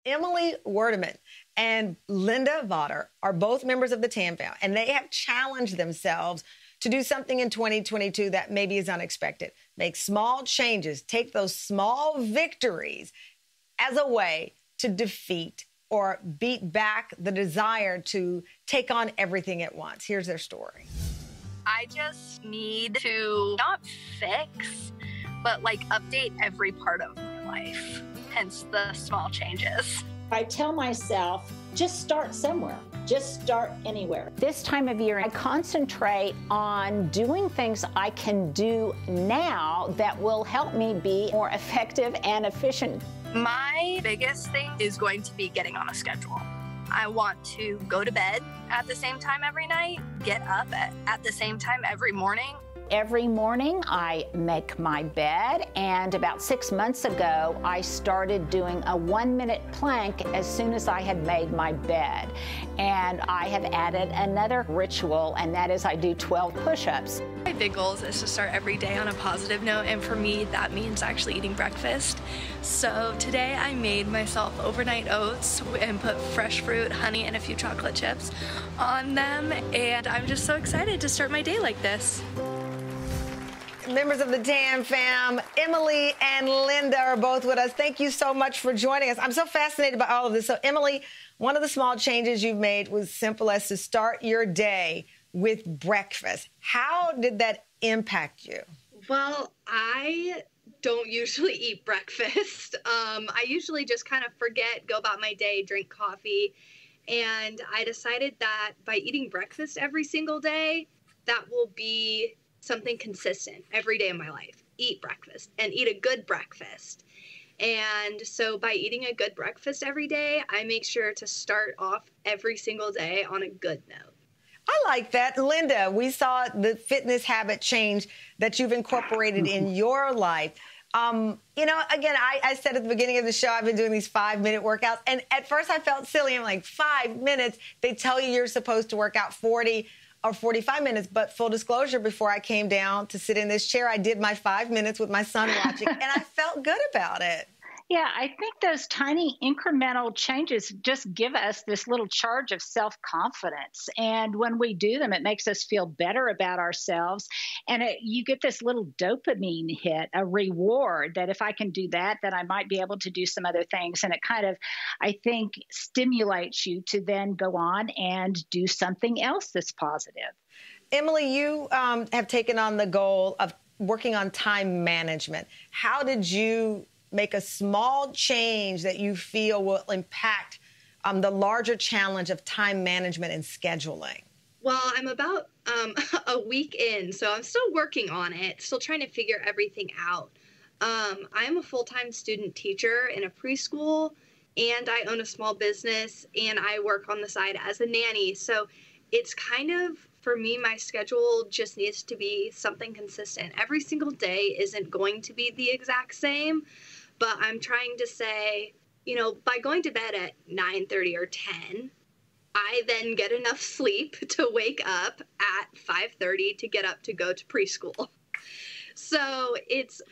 Emily Wurdeman and Linda Vater are both members of the Tam family, and they have challenged themselves to do something in 2022 that maybe is unexpected. Make small changes, take those small victories as a way to defeat or beat back the desire to take on everything at once. Here's their story. I just need to not fix, but like update every part of my life, hence the small changes. I tell myself, just start somewhere. Just start anywhere. This time of year, I concentrate on doing things I can do now that will help me be more effective and efficient. My biggest thing is going to be getting on a schedule. I want to go to bed at the same time every night, get up at the same time every morning. Every morning I make my bed, and about 6 months ago I started doing a 1-minute plank as soon as I had made my bed. And I have added another ritual, and that is I do 12 push-ups. My big goals is to start every day on a positive note, and for me that means actually eating breakfast. So today I made myself overnight oats and put fresh fruit, honey, and a few chocolate chips on them, and I'm just so excited to start my day like this. Members of the Tam fam, Emily and Linda are both with us. Thank you so much for joining us. I'm so fascinated by all of this. So, Emily, one of the small changes you've made was simple as to start your day with breakfast. How did that impact you? Well, I don't usually eat breakfast. I usually just kind of forget, go about my day, drink coffee. And I decided that by eating breakfast every single day, that will be something consistent every day of my life. Eat breakfast and eat a good breakfast. And so by eating a good breakfast every day, I make sure to start off every single day on a good note. I like that. Linda, we saw the fitness habit change that you've incorporated in your life. You know, again, I said at the beginning of the show, I've been doing these 5-minute workouts. And at first I felt silly. I'm like, 5 minutes? They tell you you're supposed to work out 40 or 45 minutes. But full disclosure, before I came down to sit in this chair, I did my 5 minutes with my son watching, and I felt good about it. Yeah, I think those tiny incremental changes just give us this little charge of self-confidence. And when we do them, it makes us feel better about ourselves. And you get this little dopamine hit, a reward that if I can do that, then I might be able to do some other things. And it kind of, I think, stimulates you to then go on and do something else that's positive. Emily, you have taken on the goal of working on time management. How did you make a small change that you feel will impact the larger challenge of time management and scheduling? Well, I'm about a week in, so I'm still working on it, still trying to figure everything out. I'm a full-time student teacher in a preschool, and I own a small business, and I work on the side as a nanny. So it's kind of, for me, my schedule just needs to be something consistent. Every single day isn't going to be the exact same. But I'm trying to say, you know, by going to bed at 9:30 or 10, I then get enough sleep to wake up at 5:30 to get up to go to preschool. So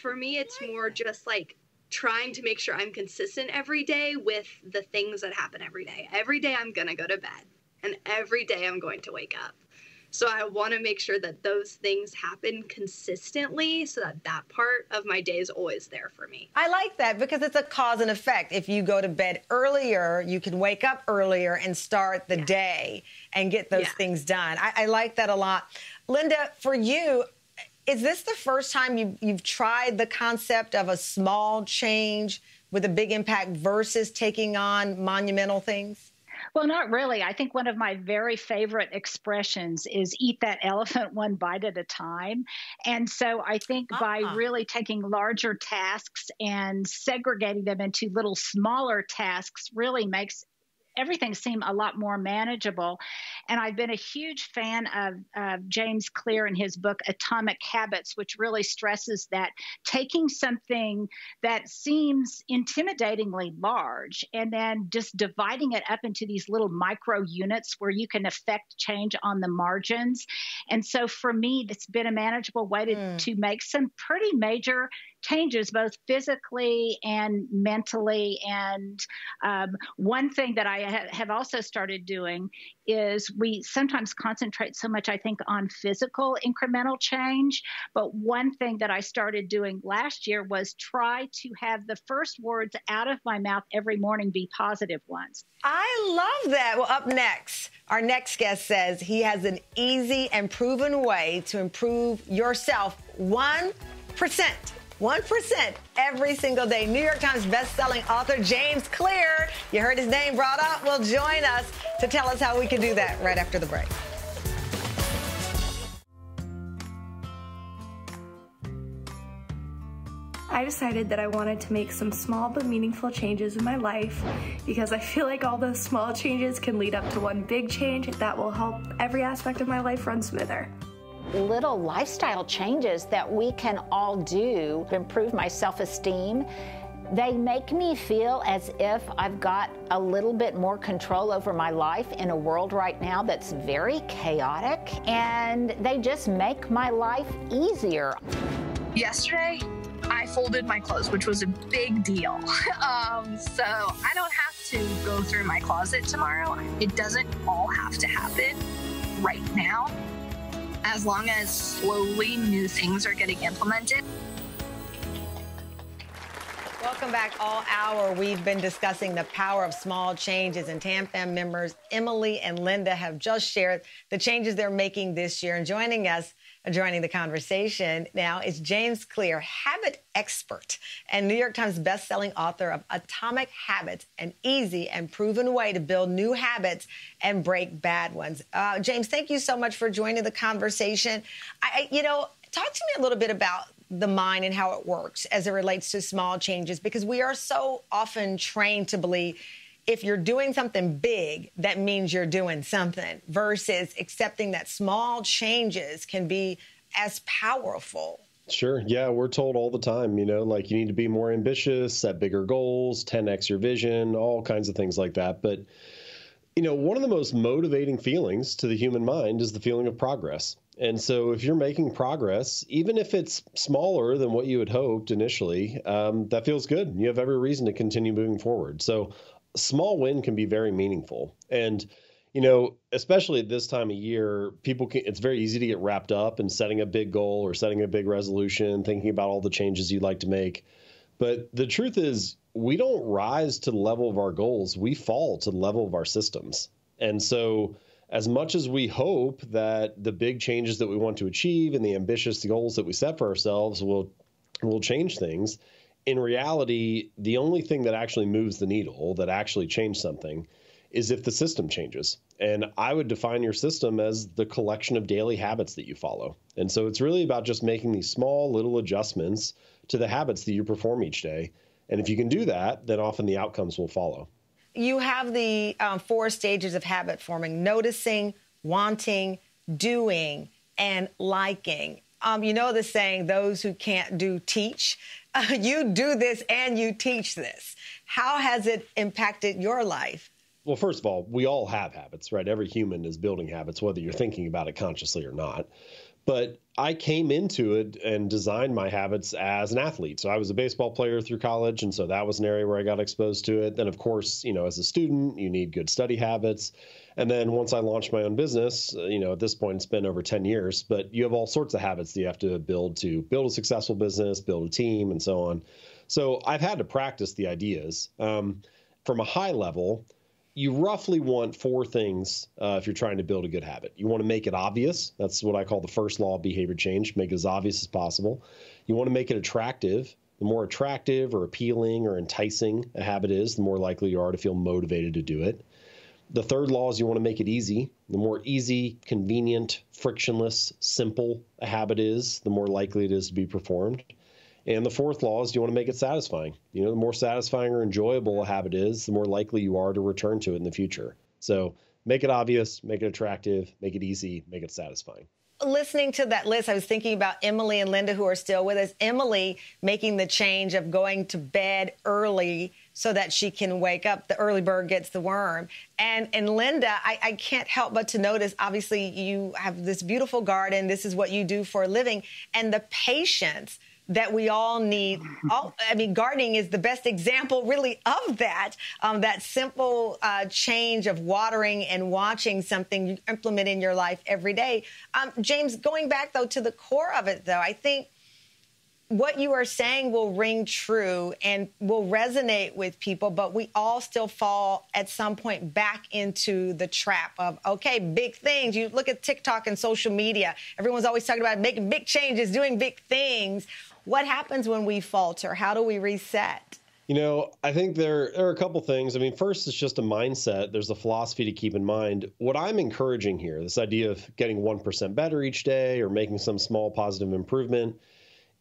for me, it's more just like trying to make sure I'm consistent every day with the things that happen every day. Every day I'm going to go to bed, and every day I'm going to wake up. So I want to make sure that those things happen consistently so that that part of my day is always there for me. I like that because it's a cause and effect. If you go to bed earlier, you can wake up earlier and start the day and get those things done. I like that a lot. Linda, for you, is this the first time you've tried the concept of a small change with a big impact versus taking on monumental things? Well, not really. I think one of my very favorite expressions is eat that elephant one bite at a time. And so I think by really taking larger tasks and segregating them into little smaller tasks really makes everything seem a lot more manageable. And I've been a huge fan of James Clear and his book, Atomic Habits, which really stresses that taking something that seems intimidatingly large and then just dividing it up into these little micro units where you can affect change on the margins. And so for me, it's been a manageable way to make some pretty major changes both physically and mentally. And one thing that I have also started doing is we sometimes concentrate so much, I think, on physical incremental change. But one thing that I started doing last year was try to have the first words out of my mouth every morning be positive ones. I love that. Well, up next, our next guest says he has an easy and proven way to improve yourself 1%. 1% every single day. New York Times best-selling author James Clear, you heard his name brought up, will join us to tell us how we can do that right after the break. I decided that I wanted to make some small but meaningful changes in my life because I feel like all those small changes can lead up to one big change that will help every aspect of my life run smoother. Little lifestyle changes that we can all do to improve my self-esteem. They make me feel as if I've got a little bit more control over my life in a world right now that's very chaotic, and they just make my life easier. Yesterday, I folded my clothes, which was a big deal. So I don't have to go through my closet tomorrow. It doesn't all have to happen right now. As long as slowly new things are getting implemented. Welcome back. All hour, we've been discussing the power of small changes, and TAMFAM members Emily and Linda have just shared the changes they're making this year. And joining the conversation now is James Clear, habit expert and New York Times bestselling author of Atomic Habits, an easy and proven way to build new habits and break bad ones. James, thank you so much for joining the conversation. Talk to me a little bit about the mind and how it works as it relates to small changes, because we are so often trained to believe if you're doing something big, that means you're doing something, versus accepting that small changes can be as powerful. Sure. Yeah, we're told all the time, like you need to be more ambitious, set bigger goals, 10x your vision, all kinds of things like that. But, one of the most motivating feelings to the human mind is the feeling of progress. And so if you're making progress, even if it's smaller than what you had hoped initially, that feels good. You have every reason to continue moving forward. So a small win can be very meaningful. And, especially at this time of year, it's very easy to get wrapped up in setting a big goal or setting a big resolution, thinking about all the changes you'd like to make. But the truth is, we don't rise to the level of our goals. We fall to the level of our systems. And so as much as we hope that the big changes that we want to achieve and the ambitious goals that we set for ourselves will change things, in reality, the only thing that actually moves the needle, that actually changes something, is if the system changes. And I would define your system as the collection of daily habits that you follow. And so it's really about just making these small little adjustments to the habits that you perform each day. And if you can do that, then often the outcomes will follow. You have the 4 stages of habit forming: noticing, wanting, doing, and liking. The saying, those who can't do teach. You do this and you teach this. How has it impacted your life? Well, first of all, we all have habits, right? Every human is building habits, whether you're thinking about it consciously or not. But I came into it and designed my habits as an athlete. So I was a baseball player through college, and so that was an area where I got exposed to it. Then, of course, as a student, you need good study habits. And then once I launched my own business, at this point, it's been over 10 years, but you have all sorts of habits that you have to build a successful business, build a team, and so on. So I've had to practice the ideas. From a high level, you roughly want 4 things if you're trying to build a good habit. You want to make it obvious. That's what I call the first law of behavior change. Make it as obvious as possible. You want to make it attractive. The more attractive or appealing or enticing a habit is, the more likely you are to feel motivated to do it. The third law is you want to make it easy. The more easy, convenient, frictionless, simple a habit is, the more likely it is to be performed. And the fourth law is you want to make it satisfying. The more satisfying or enjoyable a habit is, the more likely you are to return to it in the future. So make it obvious, make it attractive, make it easy, make it satisfying. Listening to that list, I was thinking about Emily and Linda, who are still with us. Emily making the change of going to bed early so that she can wake up. The early bird gets the worm. And Linda, I can't help but to notice, obviously, you have this beautiful garden. This is what you do for a living. And the patience that we all need. I mean, gardening is the best example really of that, that simple change of watering and watching something you implement in your life every day. James, going back, though, to the core of it, though, I think what you are saying will ring true and will resonate with people, but we all still fall at some point back into the trap of, okay, big things. You look at TikTok and social media. Everyone's always talking about making big changes, doing big things. What happens when we falter? How do we reset? You know, I think there are a couple things. I mean, first, it's just a mindset. There's a philosophy to keep in mind. What I'm encouraging here, this idea of getting 1% better each day or making some small positive improvement,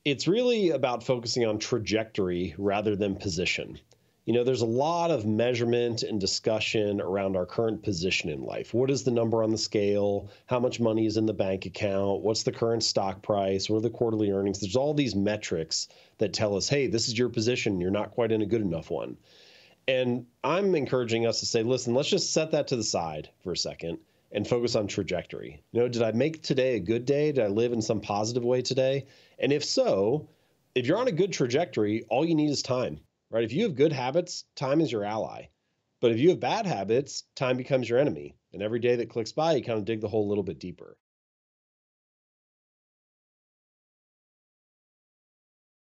it's really about focusing on trajectory rather than position. You know, there's a lot of measurement and discussion around our current position in life. What is the number on the scale? How much money is in the bank account? What's the current stock price? What are the quarterly earnings? There's all these metrics that tell us, hey, this is your position. You're not quite in a good enough one. And I'm encouraging us to say, listen, let's just set that to the side for a second and focus on trajectory. You know, did I make today a good day? Did I live in some positive way today? And if so, if you're on a good trajectory, all you need is time, right? If you have good habits, time is your ally. But if you have bad habits, time becomes your enemy. And every day that clicks by, you kind of dig the hole a little bit deeper.